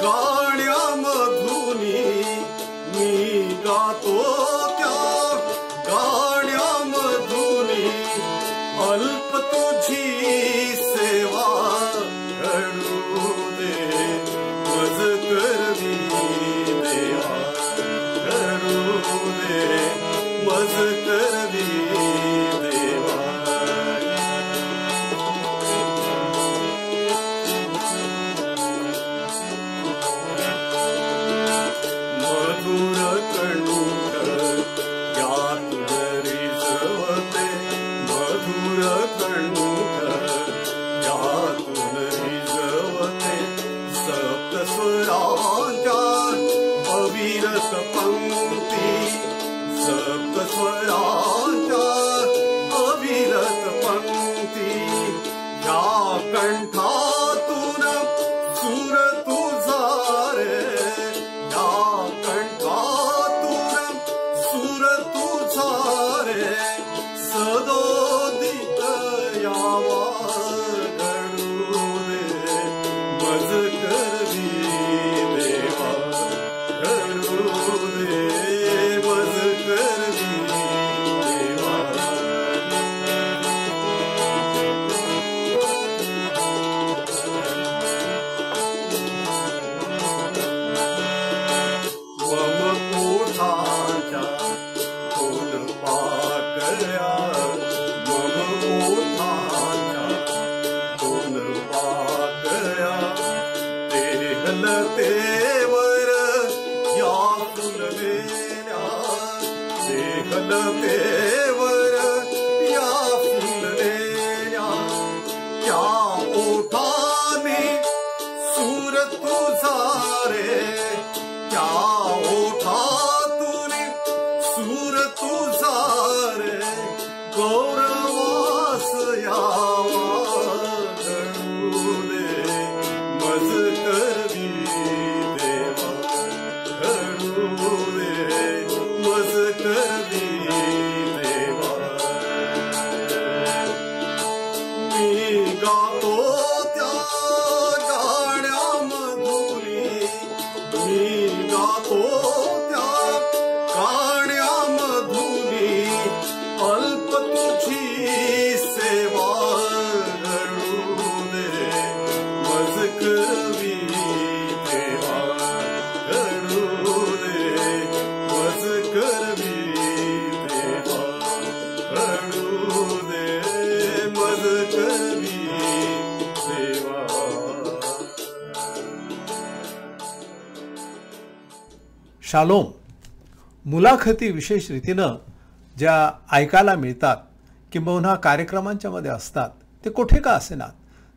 गाण्यामधुनी मी गातो त्या गाण्यामधुनी अल्प तुझी सेवा घडू दे मज करवी देवा घडू दे मज करवी देवा मधुर कंठ यातून रिझवते मधुर कंठ यातून रिझवते सप्तस्वरांच्या अविरत पंक्ती सप्तस्वरांच्या अविरत पंक्ती या कंठातून सूर तुझा रे या कंठातून सूर तुझा रे सदोदित यावा घडू दे मज करवी देवा घडू दे मज करवी देवा मम ओठांच्या दोन पाकळ्या मम ओठांच्या दोन पाकळ्या ते हलतेवर या फुललेल्या ते हलतेवर या फुललेल्या त्या ओठाने सूर तुझा रे त्या ओठातून सूर तुझा रे गौरवास यावा घडू दे मज करवी देवा घडू दे मज करवी देवा मी गातो त्या गाण्यामधुनी मी गातो त्या गाण्यामधुनी अल्प तुझी सेवा घडू दे मज करवी देवा घडू दे मज करवी देवा घडू दे मज करवी देवा शालोम. मुलाखती विशेष रीतीनं ज्या ऐकायला मिळतात किंबहुना कार्यक्रमांच्या मध्ये असतात ते कुठे का असेनात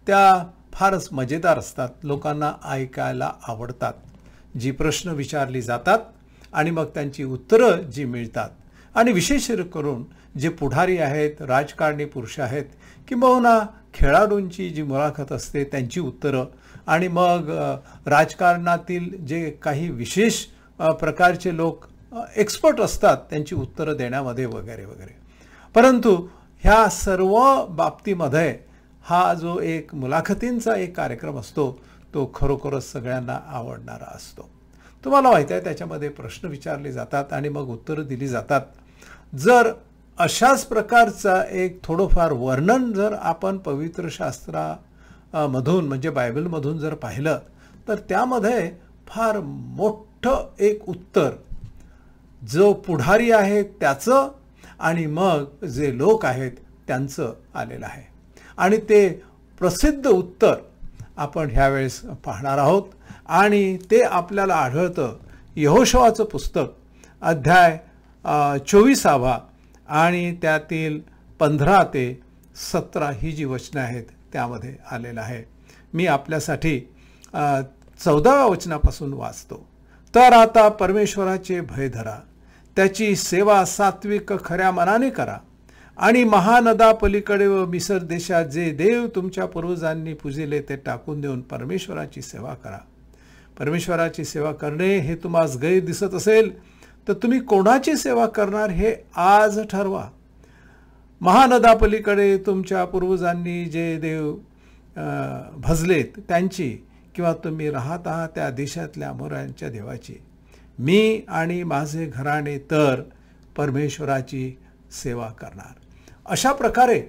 त्या फारच मजेदार असतात, लोकांना ऐकायला आवडतात. जी प्रश्न विचारली जातात आणि मग त्यांची उत्तरं जी मिळतात आणि विशेष करून जे पुढारी आहेत, राजकारणी पुरुष आहेत किंबहुना खेळाडूंची जी मुलाखत असते त्यांची उत्तरं आणि मग राजकारणातील जे काही विशेष प्रकारचे लोक एक्सपर्ट असतात त्यांची उत्तरं देण्यामध्ये वगैरे वगैरे. परंतु ह्या सर्व बाबतीमध्ये हा जो एक मुलाखतींचा एक कार्यक्रम असतो तो खरोखरच सगळ्यांना आवडणारा असतो. तुम्हाला माहिती आहे त्याच्यामध्ये प्रश्न विचारले जातात आणि मग उत्तरं दिली जातात. जर अशाच प्रकारचा एक थोडंफार वर्णन जर आपण पवित्र शास्त्रामधून म्हणजे बायबलमधून जर पाहिलं तर त्यामध्ये फार मोठं एक उत्तर जो पुढारी आहे त्याचं आणि मग जे लोक आहेत त्यांचं आलेलं आहे. आणि ते प्रसिद्ध उत्तर आपण ह्यावेळेस पाहणार आहोत आणि ते आपल्याला आढळतं यहोशुआचं पुस्तक अध्याय 24 आणि त्यातील 15 ते 17 ही जी वचनं आहेत त्यामध्ये आलेलं आहे. मी आपल्यासाठी 14व्या वचनापासून वाचतो. तर आता परमेश्वराचे भय धरा, त्याची सेवा सात्विक खऱ्या मनाने करा आणि महानदापलीकडे व मिसर देशात जे देव तुमच्या पूर्वजांनी पूजिले ते टाकून देऊन परमेश्वराची सेवा करा. परमेश्वराची सेवा करणे हे तुम्हास गैर दिसत असेल तर तुम्ही कोणाची सेवा करणार हे आज ठरवा. महानदापलीकडे तुमच्या पूर्वजांनी जे देव भजलेत त्यांची किंवा तुम्ही राहत आहात त्या देशातल्या अमोऱ्यांच्या देवाची, मी आणि माझे घराणे तर परमेश्वराची सेवा करणार. अशा प्रकारे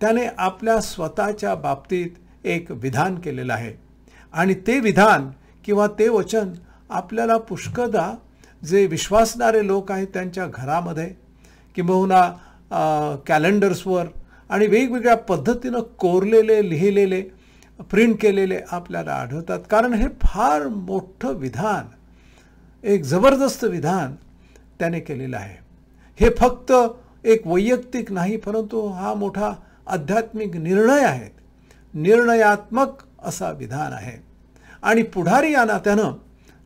त्याने आपल्या स्वतःच्या बाबतीत एक विधान केलेलं आहे. आणि ते विधान किंवा ते वचन आपल्याला पुष्कळदा जे विश्वासणारे लोक आहेत त्यांच्या घरामध्ये किंबहुना कॅलेंडर्सवर आणि वेगवेगळ्या पद्धतीनं कोरलेले, लिहिलेले, प्रिंट केलेले आपल्याला आढळतात. कारण हे फार मोठं विधान, एक जबरदस्त विधान त्याने केलेलं आहे. हे फक्त एक वैयक्तिक नाही, परंतु हा मोठा आध्यात्मिक निर्णय आहे, निर्णयात्मक असा विधान आहे. आणि पुढारी या नात्यानं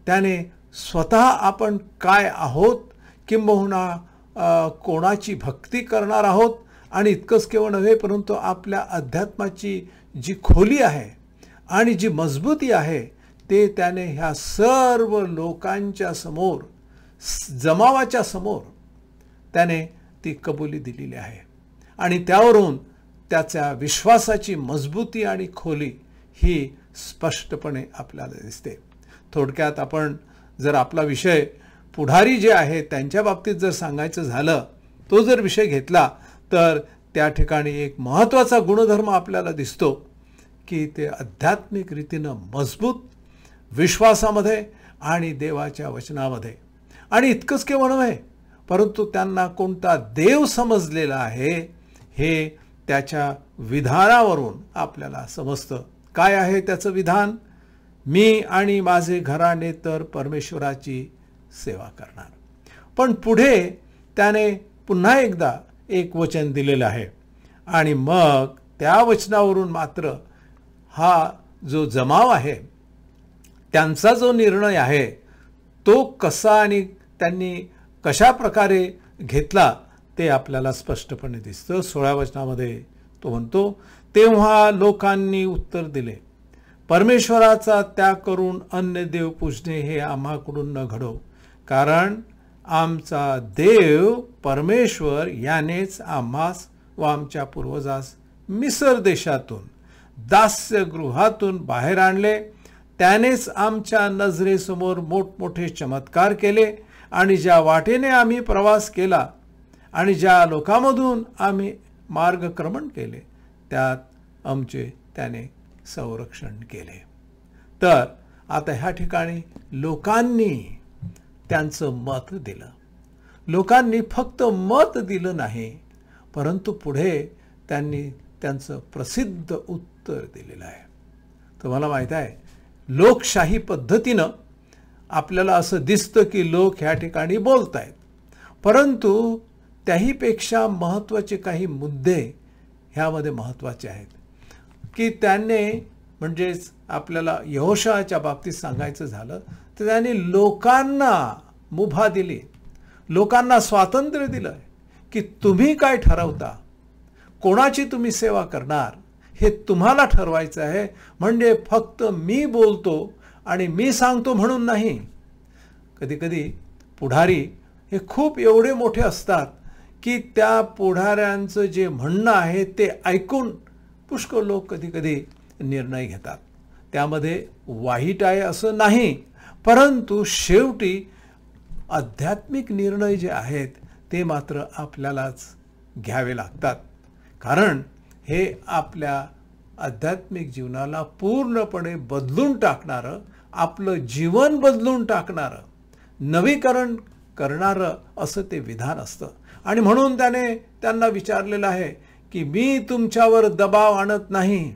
त्याने स्वतः आपण काय आहोत किंबहुना कोणाची भक्ती करणार आहोत आणि इतकंच केवळ नव्हे, परंतु आपल्या अध्यात्माची जी खोली आहे आणि जी मजबूती आहे ते त्याने ह्या सर्व लोकांच्या समोर, जमावाच्या समोर त्याने ती कबुली दिलेली आहे. आणि त्यावरून त्याच्या विश्वासाची मजबूती आणि खोली ही स्पष्टपणे आपल्याला दिसते. थोडक्यात आपण जर आपला विषय पुढारी जे आहे त्यांच्या बाबतीत जर सांगायचं झालं, तो जर विषय घेतला तर त्या ठिकाणी एक महत्त्वाचा गुणधर्म आपल्याला दिसतो की ते आध्यात्मिक रीतीनं मजबूत, विश्वासामध्ये आणि देवाच्या वचनामध्ये. आणि इतकंच केवळ नव्हे, परंतु त्यांना कोणता देव समजलेला आहे हे त्याच्या विधानावरून आपल्याला समजतं. काय आहे त्याचं विधान? मी आणि माझे घराणे तर परमेश्वराची सेवा करणार. पण पुढे त्याने पुन्हा एकदा एक वचन दिलेलं आहे आणि मग त्या वचनावरून मात्र हा जो जमाव आहे त्यांचा जो निर्णय आहे तो कसा आणि त्यांनी कशा प्रकारे घेतला ते आपल्याला स्पष्टपणे दिसतं. 16व्या वचनामध्ये तो म्हणतो, तेव्हा लोकांनी उत्तर दिले, परमेश्वराचा त्याग करून अन्य देव पूजणे हे आम्हाकडून न घडो, कारण आमचा देव परमेश्वर यानेच आम्हास व आमच्या पूर्वजास मिसर देशातून दास्यगृहातून बाहेर आणले. त्यानेच आमच्या नजरेसमोर मोठमोठे चमत्कार केले आणि ज्या वाटेने आम्ही प्रवास केला आणि ज्या लोकांमधून आम्ही मार्गक्रमण केले त्यात आमचे त्याने संरक्षण केले. तर आता ह्या ठिकाणी लोकांनी त्यांचं मत दिलं. लोकांनी फक्त मत दिलं नाही, परंतु पुढे त्यांनी त्यांचं प्रसिद्ध उत्तर दिलेलं आहे. तुम्हाला माहीत आहे, लोकशाही पद्धतीनं आपल्याला असं दिसतं की लोक ह्या ठिकाणी बोलत आहेत, परंतु त्याहीपेक्षा महत्त्वाचे काही मुद्दे ह्यामध्ये महत्त्वाचे आहेत की त्याने, म्हणजेच आपल्याला यहोशाच्या बाबतीत सांगायचं झालं तर त्याने लोकांना मुभा दिली, लोकांना स्वातंत्र्य दिलं की तुम्ही काय ठरवता, कोणाची तुम्ही सेवा करणार हे तुम्हाला ठरवायचं आहे. म्हणजे फक्त मी बोलतो आणि मी सांगतो म्हणून नाही. कधीकधी पुढारी हे खूप एवढे मोठे असतात की त्या पुढाऱ्यांचं जे म्हणणं आहे ते ऐकून पुष्कळ लोक कधीकधी निर्णय घेतात. त्यामध्ये वाईट आहे असं नाही, परंतु शेवटी आध्यात्मिक निर्णय जे आहेत ते मात्र आपल्यालाच घ्यावे लागतात. कारण हे आपल्या आध्यात्मिक जीवनाला पूर्णपणे बदलून टाकणारं, आपलं जीवन बदलून टाकणारं, नवीकरण करणारं असं ते विधान असतं. आणि म्हणून त्याने त्यांना विचारलेलं आहे की मी तुमच्यावर दबाव आणत नाही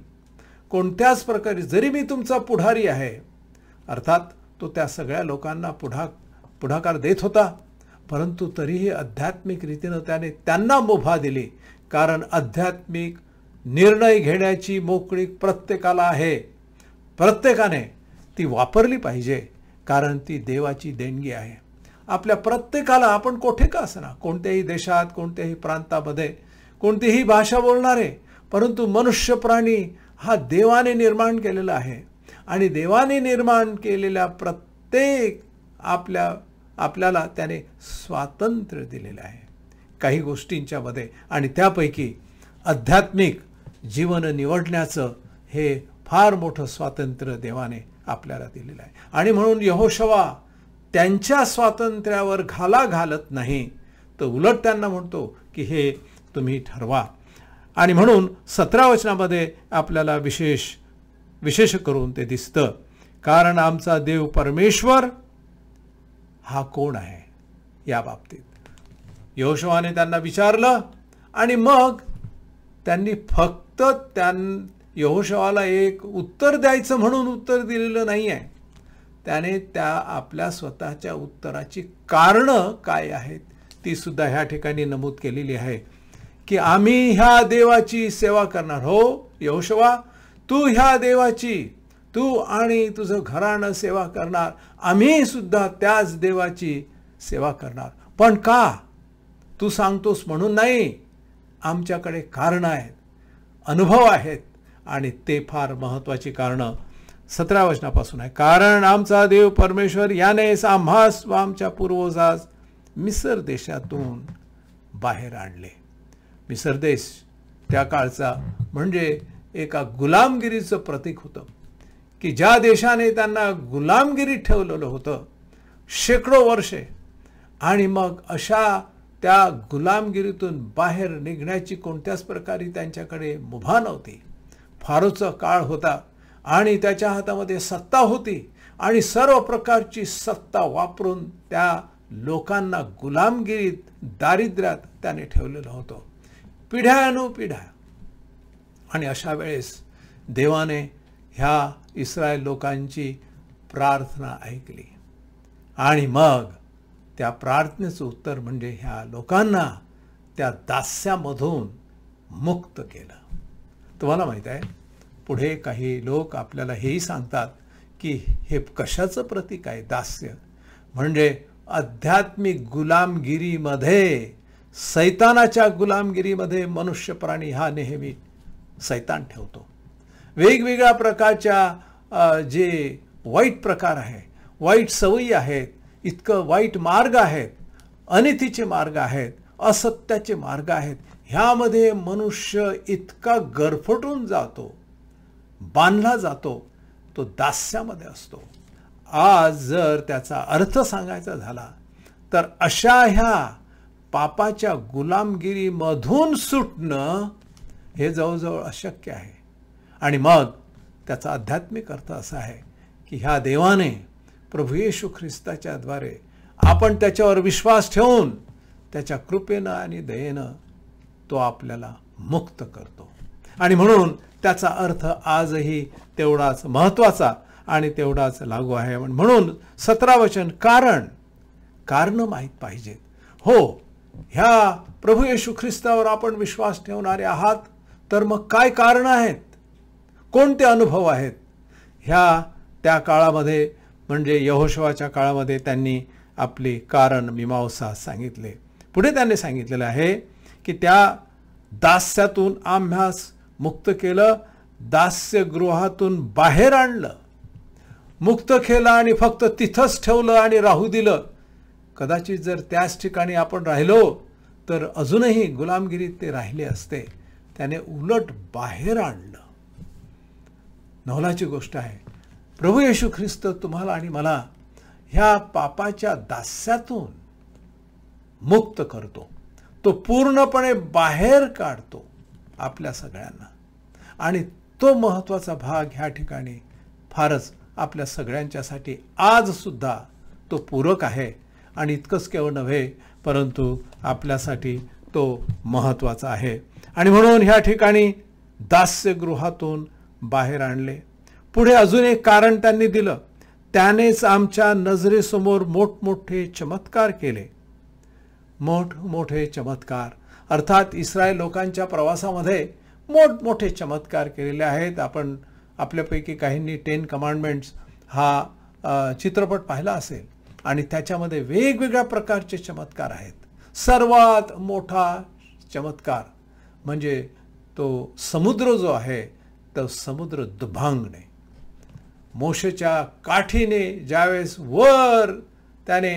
कोणत्याच प्रकारे, जरी मी तुमचा पुढारी आहे. अर्थात तो त्या सगळ्या लोकांना पुढाकार देत होता, परंतु तरीही आध्यात्मिक रीतीनं त्याने त्यांना मुभा दिली. कारण आध्यात्मिक निर्णय घेण्याची मोकळीक प्रत्येकाला आहे, प्रत्येकाने ती वापरली पाहिजे, कारण ती देवाची देणगी आहे. आपल्या प्रत्येकाला, आपण कोठे का असना, कोणत्याही देशात, कोणत्याही प्रांतामध्ये, कोणतीही भाषा बोलणारे, परंतु मनुष्य प्राणी हा देवाने निर्माण केलेला आहे आणि देवाने निर्माण केलेल्या प्रत्येक आपल्याला त्याने स्वातंत्र्य दिलेलं आहे काही गोष्टींच्या मध्ये. आणि त्यापैकी आध्यात्मिक जीवन निवडण्याचं हे फार मोठं स्वातंत्र्य देवाने आपल्याला दिलेला आहे. आणि म्हणून यहोशवा त्यांच्या स्वातंत्र्यावर घाला घालत नाही, तर उलट त्यांना म्हणतो की हे तुम्ही ठरवा. आणि म्हणून 17 वचनामध्ये आपल्याला विशेष करून ते दिसतं, कारण आमचा देव परमेश्वर हा कोण आहे. या बाबतीत यहोशवाने त्यांना विचारलं आणि मग त्यांनी फक्त यहोशवाला एक उत्तर द्यायचं म्हणून उत्तर दिलेलं नाही आहे. त्याने त्या आपल्या स्वतःच्या उत्तराची कारणं काय आहेत ती सुद्धा ह्या ठिकाणी नमूद केलेली आहे, की आम्ही ह्या देवाची सेवा करणार. हो यहोशवा, तू ह्या देवाची, तू आणि तुझं घराणं सेवा करणार, आम्ही सुद्धा त्याच देवाची सेवा करणार. पण का? तू सांगतोस म्हणून नाही. आमच्याकडे कारणं आहेत, अनुभव आहेत, आणि ते फार महत्त्वाची कारणं 17 वचनापासून आहे. कारण आमचा देव परमेश्वर यानेच आम्हास व आमच्या पूर्वजास मिस्र देशातून बाहेर आणले. मिस्र देश त्या काळचा म्हणजे एका गुलामगिरीचं प्रतीक होतं, की ज्या देशाने त्यांना गुलामगिरीत ठेवलेलं होतं शेकडो वर्षे, आणि मग अशा त्या गुलामगिरीतून बाहेर निघण्याची कोणत्याच प्रकारे त्यांच्याकडे मुभा नव्हती. फारोचा काळ होता आणि त्याच्या हातामध्ये सत्ता होती, आणि सर्व प्रकारची सत्ता वापरून त्या लोकांना गुलामगिरीत, दारिद्र्यात त्याने ठेवलेलं होतं पिढ्यानुपिढ्या. आणि अशा वेळेस देवाने ह्या इस्रायल लोकांची प्रार्थना ऐकली, आणि मग त्या प्रार्थनेचं उत्तर म्हणजे ह्या लोकांना त्या दास्यामधून मुक्त केलं. तुम्हाला माहीत आहे, पुढे काही लोक आपल्याला हेही सांगतात की हे कशाचं प्रतीक आहे. दास्य म्हणजे आध्यात्मिक गुलामगिरीमध्ये, सैतानाच्या गुलामगिरीमध्ये मनुष्य प्राणी हा नेहमी सैतान ठेवतो. वेगवेगळ्या प्रकारच्या जे वाईट प्रकार आहे, वाईट सवयी आहेत, इतकं वाईट मार्ग आहेत, अनितीचे मार्ग आहेत, असत्याचे मार्ग आहेत, ह्यामध्ये मनुष्य इतका गरफटून जातो, बांधला जातो, तो दास्यामध्ये असतो. आज जर त्याचा अर्थ सांगायचा झाला तर अशा ह्या पापाच्या गुलामगिरीमधून सुटणं हे जवळजवळ अशक्य आहे. आणि मग त्याचा आध्यात्मिक अर्थ असा आहे की ह्या देवाने, प्रभू येशू ख्रिस्ताच्या द्वारे आपण त्याच्यावर विश्वास ठेवून त्याच्या कृपेनं आणि दयेनं तो आपल्याला मुक्त करतो. आणि म्हणून त्याचा अर्थ आजही तेवढाच महत्त्वाचा आणि तेवढाच लागू आहे. म्हणून 17 वचन, कारण माहीत पाहिजेत. हो, ह्या प्रभू येशू ख्रिस्तावर आपण विश्वास ठेवणारे आहात, तर मग काय कारण आहेत, कोणते अनुभव आहेत. ह्या त्या काळामध्ये म्हणजे यहोशवाच्या काळामध्ये त्यांनी आपली कारण मीमांसा सांगितले. पुढे त्यांनी सांगितलेलं आहे की त्या दास्यातून आम्हास मुक्त केलं, दास्यगृहातून बाहेर आणलं, मुक्त केलं आणि फक्त तिथंच ठेवलं आणि राहू दिलं. कदाचित जर त्याच ठिकाणी आपण राहिलो तर अजूनही गुलामगिरीत ते राहिले असते. त्याने उलट बाहेर आणलं. नवलाची गोष्ट आहे, प्रभू येशू ख्रिस्त तुम्हाला आणि मला ह्या पापाच्या दास्यातून मुक्त करतो. तो पूर्णपणे बाहेर काढतो आपल्या सगळ्यांना. आणि तो महत्त्वाचा भाग ह्या ठिकाणी फारच आपल्या सगळ्यांच्यासाठी आज सुद्धा तो पूरक आहे. आणि इतकंच केवळ नव्हे, परंतु आपल्यासाठी तो महत्त्वाचा आहे. आणि म्हणून ह्या ठिकाणी दास्यगृहातून बाहेर आणले. पुढे अजून एक कारण त्यांनी दिलं, त्यानेच आमच्या नजरेसमोर मोठमोठे चमत्कार केले. मोठमोठे चमत्कार अर्थात इस्रायल लोकांच्या प्रवासामध्ये मोठमोठे चमत्कार केलेले आहेत. आपण आपल्यापैकी काहींनी 10 कमांडमेंट्स हा चित्रपट पाहिला असेल, आणि त्याच्यामध्ये वेगवेगळ्या प्रकारचे चमत्कार आहेत. सर्वात मोठा चमत्कार म्हणजे तो समुद्र जो आहे, तो समुद्र दुभांगणे. मोशेच्या काठीने ज्यावेळेस वर त्याने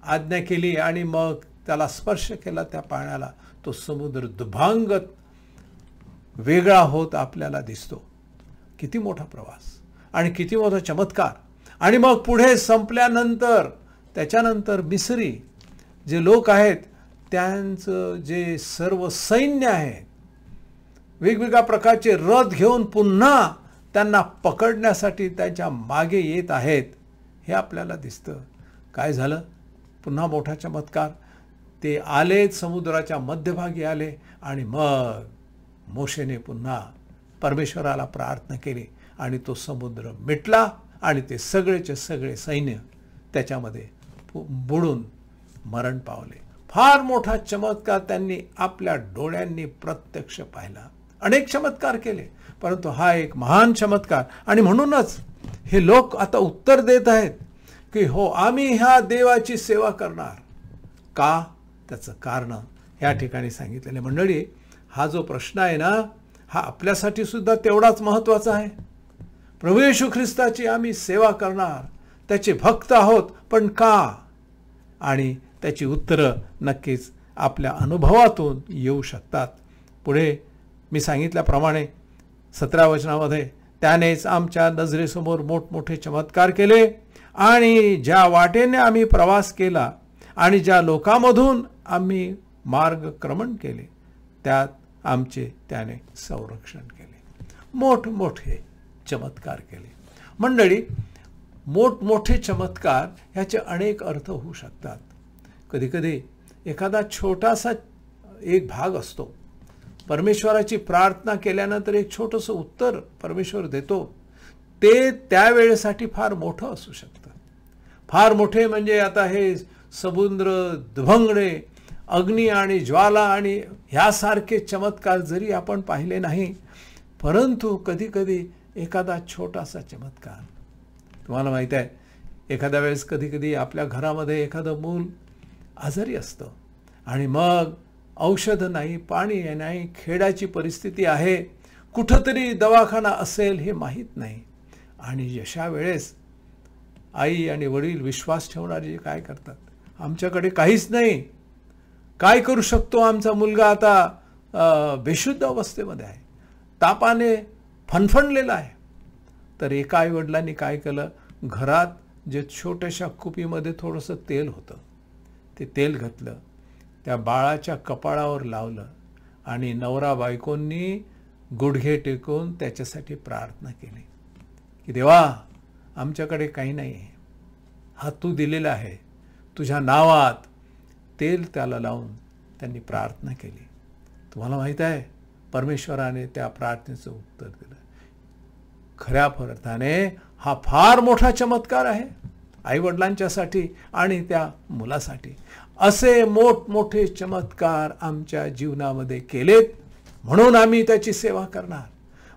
आज्ञा केली आणि मग त्याला स्पर्श केला त्या पाण्याला, तो समुद्र दुभांगत वेगळा होत आपल्याला दिसतो. किती मोठा प्रवास. आणि किती मोठा चमत्कार. आणि मग पुढे संपल्यानंतर त्याच्यानंतर मिस्री जे लोक आहेत त्यांचं जे सर्व सैन्य आहे वेगवेगळ्या प्रकारचे रथ घेऊन पुन्हा त्यांना पकडण्यासाठी त्याच्या मागे येत आहेत, हे आपल्याला दिसतं. काय झालं? पुन्हा मोठा चमत्कार. ते आले, समुद्राच्या मध्यभागी आले आणि मग मोशेने पुन्हा परमेश्वराला प्रार्थना केली आणि तो समुद्र मिटला आणि ते सगळेचे सगळे सैन्य त्याच्यामध्ये बुडून मरण पावले. फार मोठा चमत्कार त्यांनी आपल्या डोळ्यांनी प्रत्यक्ष पाहिला. अनेक चमत्कार केले, परंतु हा एक महान चमत्कार. आणि म्हणूनच हे लोक आता उत्तर देत आहेत की हो, आम्ही ह्या देवाची सेवा करणार. का? त्याचं कारण या ठिकाणी सांगितलेले. मंडळी, हा जो प्रश्न आहे ना, हा आपल्यासाठी सुद्धा तेवढाच महत्त्वाचा आहे. प्रभू येशू ख्रिस्ताची आम्ही सेवा करणार, त्याचे भक्त आहोत, पण का? आणि त्याची उत्तरं नक्कीच आपल्या अनुभवातून येऊ शकतात. पुढे मी सांगितल्याप्रमाणे 17 वचनामध्ये त्यानेच आमच्या नजरेसमोर मोठमोठे चमत्कार केले आणि ज्या वाटेने आम्ही प्रवास केला आणि ज्या लोकांमधून आम्ही मार्गक्रमण केले त्यात आमचे त्याने संरक्षण केले. मोठमोठे चमत्कार केले. मंडळी, मोठमोठे चमत्कार ह्याचे अनेक अर्थ होऊ शकतात. कधीकधी एखादा छोटासा एक भाग असतो. परमेश्वराची प्रार्थना केल्यानंतर एक छोटंसं उत्तर परमेश्वर देतो. ते त्यावेळेसाठी फार मोठं असू शकतं. फार मोठे म्हणजे आता हे समुद्र दुभंगणे, अग्नी आणि ज्वाला आणि ह्यासारखे चमत्कार जरी आपण पाहिले नाही, परंतु कधीकधी एखादा छोटासा चमत्कार. तुम्हाला माहीत आहे, एखाद्या वेळेस कधीकधी आपल्या घरामध्ये एखादं मूल आजारी असतं आणि मग औषध नाही, पाणी नाही, खेड्याची परिस्थिती आहे, कुठंतरी दवाखाना असेल हे माहीत नाही. आणि अशा वेळेस आई आणि वडील विश्वास ठेवणारे काय करतात? आमच्याकडे काहीच नाही, काय करू शकतो? आमचा मुलगा आता बेशुद्ध अवस्थेमध्ये आहे, तापाने फणफणलेला आहे. तर एका आईवडिलांनी काय केलं? घरात जे छोट्याशा कुपीमध्ये थोडंसं तेल होतं, ते तेल घातलं, त्या बाळाच्या कपाळावर लावलं आणि नवरा बायकोंनी गुडघे टेकून त्याच्यासाठी प्रार्थना केली की देवा, आमच्याकडे काही नाही आहे, हा तू दिलेला आहे, तुझ्या नावात तेल त्याला लावून त्यांनी प्रार्थना केली. तुम्हाला माहीत आहे, परमेश्वराने त्या प्रार्थनेचं उत्तर दिलं. खऱ्या अर्थाने हा फार मोठा चमत्कार आहे आईवडिलांच्यासाठी आणि त्या मुलासाठी. असे मोठमोठे चमत्कार आमच्या जीवनामध्ये केलेत, म्हणून आम्ही त्याची सेवा करणार.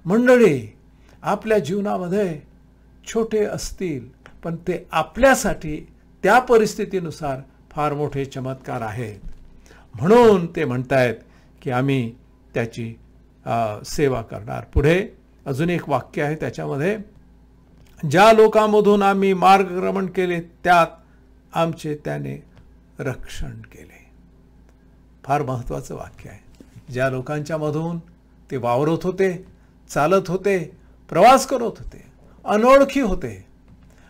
मंडळी, आपल्या जीवनामध्ये छोटे असतील, पण ते आपल्यासाठी त्या परिस्थितीनुसार फार मोठे चमत्कार आहेत. म्हणून ते म्हणतायत की आम्ही त्याची सेवा करणार. पुढे अजून एक वाक्य आहे त्याच्यामध्ये, ज्या लोकांमधून आम्ही मार्गक्रमण केले त्यात आमचे त्याने रक्षण केले. फार महत्त्वाचं वाक्य आहे. ज्या लोकांच्या मधून ते वावरत होते, चालत होते, प्रवास करत होते, अनोळखी होते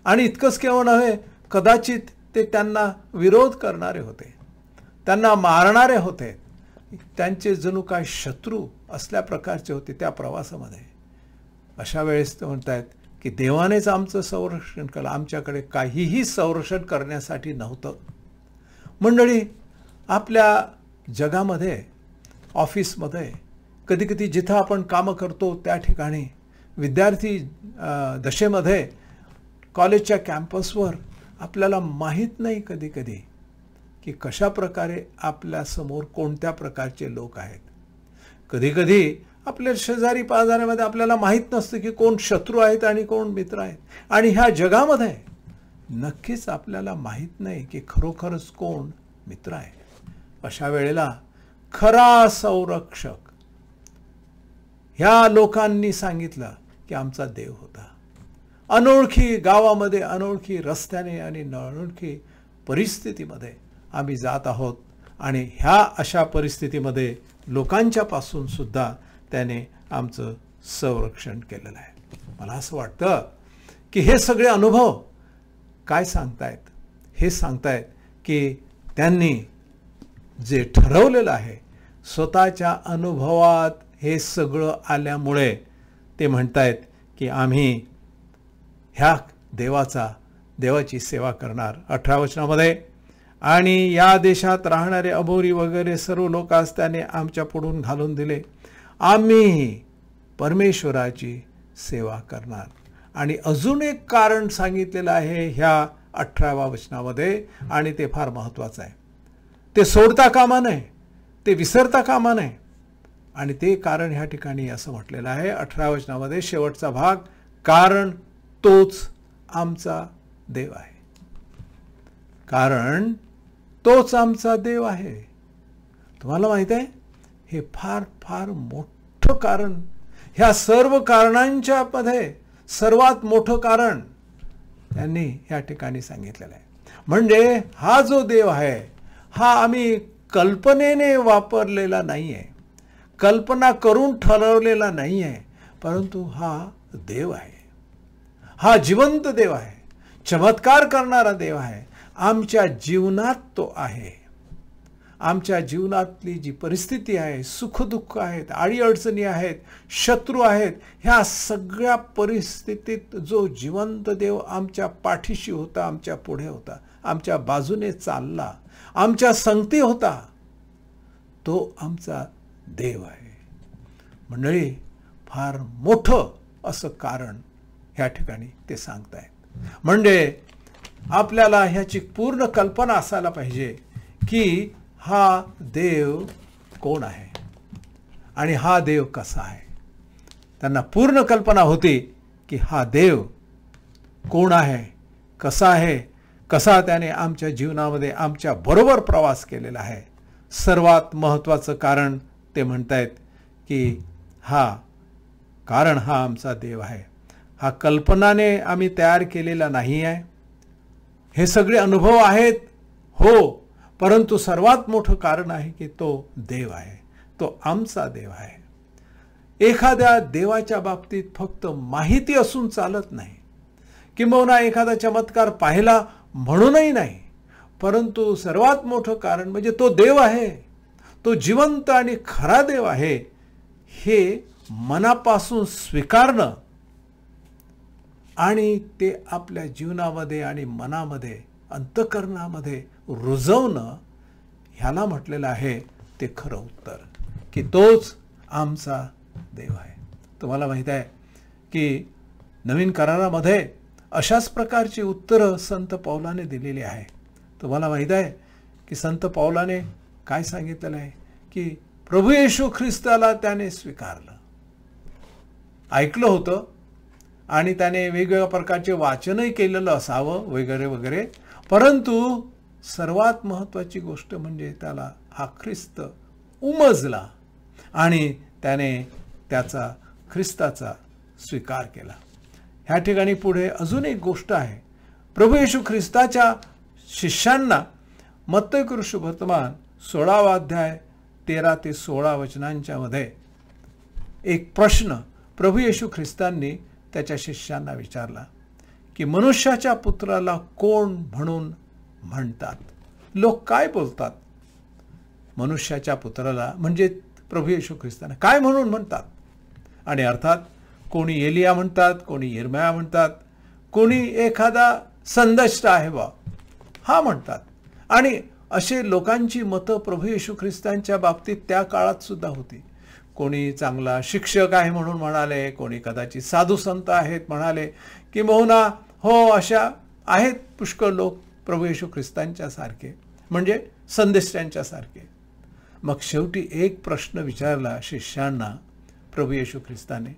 आणि इतकंच केवळ नव्हे, कदाचित ते त्यांना विरोध करणारे होते, त्यांना मारणारे होते, त्यांचे जणू काय शत्रू असल्या प्रकारचे होते त्या प्रवासामध्ये. अशा वेळेस ते म्हणतात की देवानेच आमचं संरक्षण केलं, आमच्याकडे काहीही संरक्षण करण्यासाठी नव्हतं. मंडळी, आपल्या जगामध्ये, ऑफिसमध्ये, कधीकधी जिथं आपण कामं करतो त्या ठिकाणी, विद्यार्थी दशेमध्ये, कॉलेजच्या कॅम्पसवर आपल्याला माहीत नाही कधीकधी की कशा प्रकारे आपल्यासमोर कोणत्या प्रकारचे लोक आहेत. कधीकधी आपल्या शेजारी पाजाऱ्यामध्ये आपल्याला माहीत नसतं की कोण शत्रू आहेत आणि कोण मित्र आहेत. आणि ह्या जगामध्ये नक्कीच आपल्याला माहीत नाही की खरोखरच कोण मित्र आहे. अशा वेळेला खरा संरक्षक ह्या लोकांनी सांगितलं की आमचा देव होता. अनोळखी गावामध्ये, अनोळखी रस्त्याने आणि अनोळखी परिस्थितीमध्ये आम्ही जात आहोत आणि ह्या अशा परिस्थितीमध्ये लोकांच्या पासून सुद्धा त्याने आमचं संरक्षण केलेलं आहे. मला असं वाटतं की हे सगळे अनुभव काय सांगतायत? हे सांगतायत की त्यांनी जे ठरवलेलं आहे, स्वतःच्या अनुभवात हे सगळं आल्यामुळे ते म्हणतायत की आम्ही ह्या देवाची सेवा करणार. 18 वचनामध्ये, आणि या देशात राहणारे अबोरी वगैरे सर्व लोकांस त्याने आमच्या पुढून घालून दिले. आम्ही परमेश्वराची सेवा करणार. आणि अजून एक कारण सांगितलेलं आहे ह्या 18व्या वचनामध्ये, आणि ते फार महत्त्वाचं आहे. ते सोडता कामा नये, ते विसरता कामा नये. आणि ते कारण ह्या ठिकाणी असं म्हटलेलं आहे 18व्या वचनामध्ये, शेवटचा भाग, कारण तोच आमचा देव आहे. कारण तोच आमचा देव आहे. तुम्हाला माहित आहे, हे फार फार मोठं कारण. ह्या सर्व कारणांच्या मध्ये सर्वात मोठं कारण त्यांनी या ठिकाणी सांगितलेलं आहे. म्हणजे हा जो देव आहे, हा आम्ही कल्पनेने वापरलेला नाही आहे, कल्पना करून ठरवलेला नाही आहे, परंतु हा देव आहे. हा जिवंत देव आहे, चमत्कार करणारा देव आहे. आमच्या जीवनात तो आहे. आमच्या जीवनातली जी परिस्थिती आहे, सुखदुःख आहेत, अडीअडचणी आहेत, शत्रू आहेत, ह्या सगळ्या परिस्थितीत जो जिवंत देव आमच्या पाठीशी होता, आमच्या पुढे होता, आमच्या बाजूने चालला, आमच्या संगती होता, तो आमचा देव आहे. मंडळी, फार मोठं असं कारण ह्या ठिकाणी ते सांगतायत. म्हणजे आपल्याला ह्याची पूर्ण कल्पना असायला पाहिजे की हा देव कोण आहे आणि हा देव कसा आहे. त्यांना पूर्ण कल्पना होती की हा देव कोण आहे, कसा आहे, कसा त्याने आमच्या जीवनामध्ये आमच्या बरोबर प्रवास केलेला आहे. सर्वात महत्त्वाचं कारण ते म्हणतायत की कारण हा आमचा देव आहे. हा कल्पनाने आम्ही तयार केलेला नाही आहे. हे सगळे अनुभव आहेत, हो, परंतु सर्वात मोठं कारण आहे की तो देव आहे, तो आमचा देव आहे. एखाद्या देवाच्या बाबतीत फक्त माहिती असून चालत नाही, किंबहुना एखादा चमत्कार पाहिला म्हणूनही नाही, परंतु सर्वात मोठं कारण म्हणजे तो देव आहे, तो जिवंत आणि खरा देव आहे, हे मनापासून स्वीकारणं आणि ते आपल्या जीवनामध्ये आणि मनामध्ये, अंतःकरणामध्ये रुजवणं, ह्याला म्हटलेलं आहे ते खरं उत्तर, की तोच आमचा देव आहे. तुम्हाला माहीत आहे की नवीन करारामध्ये अशाच प्रकारची उत्तरं संत पौलाने दिलेली आहे. तुम्हाला माहीत आहे की संत पौलाने काय सांगितलेलं आहे की प्रभू येशू ख्रिस्ताला त्याने स्वीकारलं, ऐकलं होतं आणि त्याने वेगवेगळ्या प्रकारचे वाचनही केलेलं असावं वगैरे वगैरे, परंतु सर्वात महत्त्वाची गोष्ट म्हणजे त्याला हा ख्रिस्त उमजला आणि त्याने त्याचा ख्रिस्ताचा स्वीकार केला. ह्या ठिकाणी पुढे अजून एक गोष्ट आहे. प्रभू येशू ख्रिस्ताच्या शिष्यांना मत्तई शुभवर्तमान 16 अध्याय 13 ते 16 वचनांच्या मध्ये एक प्रश्न प्रभू येशू ख्रिस्तांनी त्याच्या शिष्यांना विचारला की मनुष्याच्या पुत्राला कोण म्हणून म्हणतात? लोक काय बोलतात? मनुष्याच्या पुत्राला म्हणजे प्रभू येशू ख्रिस्तांना काय म्हणून म्हणतात? आणि अर्थात कोणी एलिया म्हणतात, कोणी यिर्मया म्हणतात, कोणी एखादा संदेष्टा आहे बा हा म्हणतात. आणि असे लोकांची मतं प्रभू येशू ख्रिस्तांच्या बाबतीत त्या काळात सुद्धा होती. कोणी चांगला शिक्षक आहे म्हणून म्हणाले, कोणी कदाचित साधू संत आहेत म्हणाले, किंबहुना हो अशा आहेत पुष्कळ लोक प्रभू येशू ख्रिस्तांच्या सारखे, म्हणजे संदेष्टांच्या सारखे. मग शेवटी एक प्रश्न विचारला शिष्यांना प्रभू येशू ख्रिस्ताने,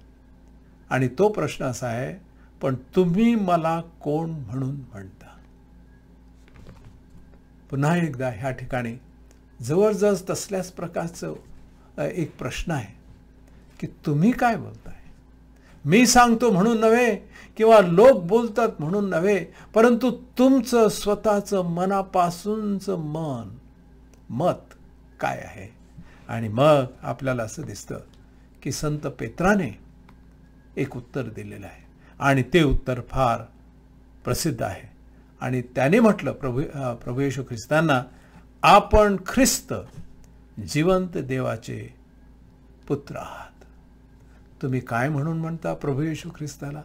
आणि तो प्रश्न असा आहे, पण तुम्ही मला कोण म्हणून म्हणता? पुन्हा एकदा ह्या ठिकाणी जवळजवळ तसल्याच प्रकारचं एक प्रश्न आहे की तुम्ही काय बोलताय? मी सांगतो म्हणून नव्हे किंवा लोक बोलतात म्हणून नव्हे, परंतु तुमचं स्वतःचं मनापासूनचं मत काय आहे? आणि मग आपल्याला असं दिसतं की संत पेत्राने एक उत्तर दिलेलं आहे. आणि ते उत्तर फार प्रसिद्ध आहे. आणि त्याने म्हटलं प्रभू येशू ख्रिस्तांना, आपण ख्रिस्त जिवंत देवाचे पुत्र आहात. तुम्ही काय म्हणून म्हणता प्रभू येशू ख्रिस्ताला?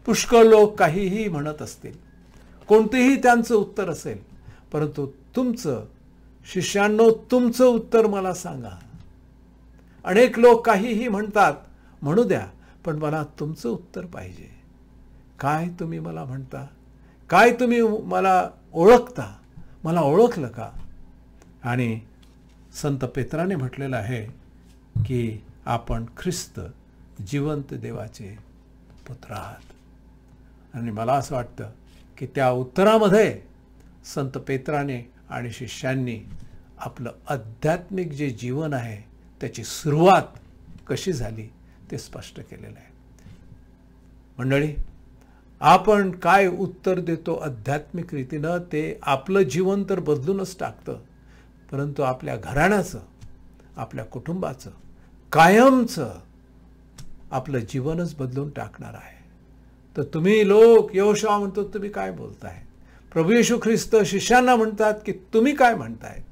पुष्कळ लोक काहीही म्हणत असतील, कोणतेही त्यांचं उत्तर असेल, परंतु तुमचं, शिष्यांनो, तुमचं उत्तर मला सांगा. अनेक लोक काहीही म्हणतात, म्हणू द्या, पण मला तुमचं उत्तर पाहिजे. काय तुम्ही मला म्हणता? काय तुम्ही मला ओळखता? मला ओळखलं का? आणि संत पेत्राने म्हटलेलं आहे की आपण ख्रिस्त जिवंत देवाचे पुत्र आहात. आणि मला असं वाटतं की त्या उत्तरामध्ये संत पेत्राने आणि शिष्यांनी आपलं आध्यात्मिक जे जीवन आहे त्याची सुरुवात कशी झाली ते स्पष्ट केलेलं आहे. मंडळी, आपण काय उत्तर देतो आध्यात्मिक रीतीनं ते आपलं जीवन तर बदलूनच टाकतं, परंतु आपल्या घराण्याचं, आपल्या कुटुंबाचं, कायमचं आपलं जीवनच बदलून टाकणार आहे. तर तुम्ही लोक, यहोशुआ म्हणतो, तुम्ही काय बोलताय? प्रभू येशू ख्रिस्त शिष्यांना म्हणतात की तुम्ही काय म्हणतायत?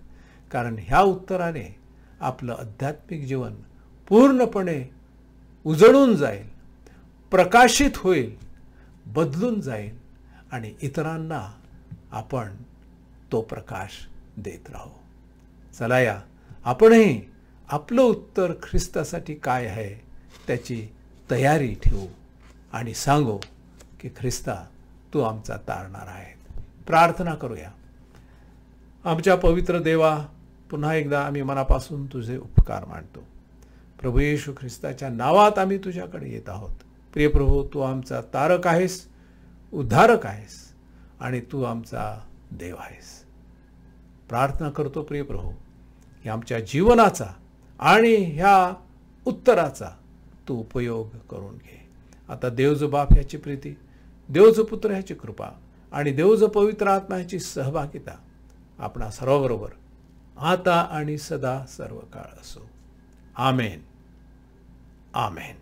कारण ह्या उत्तराने आपलं आध्यात्मिक जीवन पूर्णपणे उजळून जाईल, प्रकाशित होईल, बदलून जाईल आणि इतरांना आपण तो प्रकाश देत राहू. चला या, आपणही आपलं उत्तर ख्रिस्तासाठी काय आहे त्याची तयारी ठेवू आणि सांगू की ख्रिस्ता, तू आमचा तारणार आहे. प्रार्थना करूया. आमच्या पवित्र देवा, पुन्हा एकदा आम्ही मनापासून तुझे उपकार मानतो. प्रभू येशू ख्रिस्ताच्या नावात आम्ही तुझ्याकडे येत आहोत. प्रिय प्रभू, तू आमचा तारक आहेस, उद्धारक आहेस आणि तू आमचा देव आहेस. प्रार्थना करतो प्रिय प्रभू की आमच्या जीवनाचा आणि ह्या उत्तराचा तू उपयोग करून घे. आता देवजो बाप ह्याची प्रीती, देवजो पुत्र ह्याची कृपा आणि देवजो पवित्र आत्मा ह्याची सहभागिता आपणा सर्वाबरोबर आता आणि सदा सर्व काळ असो. आमेन. आमेन.